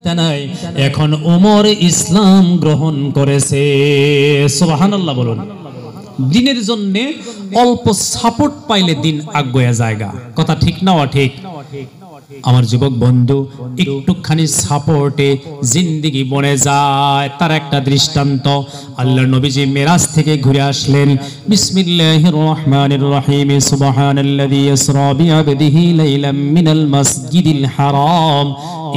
নাই, এখন ওমর ইসলাম গ্রহণ করেছে। সুবহানাল্লাহ বলুন। দিনের জন্য অল্প সাপোর্ট পাইলে দিন আগুয়া জায়গা, কথা ঠিক না? ঠিক। আমার যুবক বন্ধু, একটুখানি সাপোর্টে জিন্দেগি বনে যায়। তার একটা দৃষ্টান্ত, আল্লাহর নবীজি মেরাজ থেকে ঘুরে আসলেন। বিসমিল্লাহির রহমানির রহিম। সুবহানাল্লাযী ইসরা বিআবদিহি লাইলাম মিনাল মাসজিদিল হারাম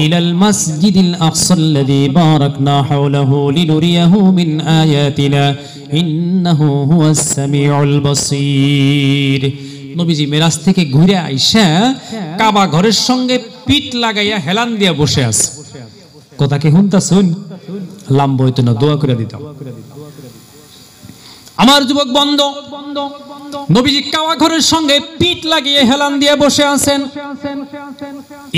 ইলাল মাসজিদিল আকসাল্লাযী বারাকনা হাওলাহু লিনুরিয়াহু মিন আয়াতিনা ইন্নাহু হুয়াস সামিউল বাসীর। নবীজি মেরাজ থেকে ঘুরে আইসা কাবা ঘরের সঙ্গে পিঠ লাগাইয়া হেলান দিয়া বসে আছে। কথা কি শুনতাছুন? লাম্বা হইতো না, দোয়া করে দিতাম। আমার যুবক বন্ধু, নবীজি কাবা ঘরের সঙ্গে পিঠ লাগিয়ে হেলান দিয়ে বসে আছেন।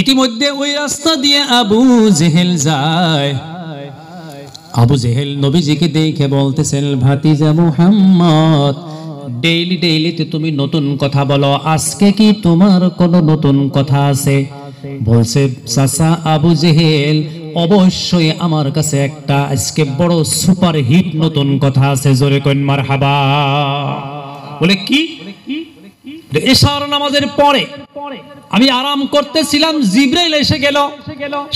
ইতিমধ্যে ওই রাস্তা দিয়ে আবু জেহেল যায়। আবু জেহেল নবীজিকে দেখে বলতেছেন, ভাতিজা মুহাম্মদ, ডেইলি ডেইলিতে তুমি নতুন কথা বলো, আজকে কি তোমার কোনো নতুন কথা আছে? বলছে, চাচা আবু জেহেল, অবশ্যই আমার কাছে একটা আজকে বড় সুপার হিট নতুন কথা আছে। জোরে কইন মারহাবা। বলে কি? এশার নামাজের পরে আমি আরাম করতেছিলাম, জিবরাইল এসে গেল,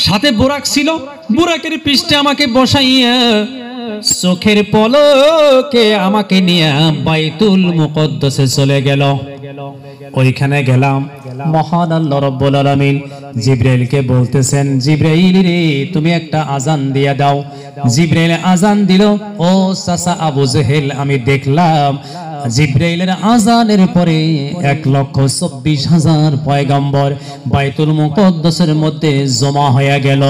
সাথে বুরাক ছিল। বুরাকের পৃষ্ঠে আমাকে বসাইয়া চোখের পলকে আমাকে নিয়ে বাইতুল মুকদ্দাসে চলে গেল। ওইখানে গেলাম, মহান আল্লাহ রাব্বুল আলামিন জিবরাইলকে বলতেছেন, জিবরাইল রে, তুমি একটা আজান দিয়ে দাও। জিবরাইল আজান দিল। ও চাচা আবু জেহেল, আমি দেখলাম জিবরাইলের আজানের পরে 1,24,000 পয়গম্বর বাইতুল মুকদ্দাসের মধ্যে জমা হয়ে গেল।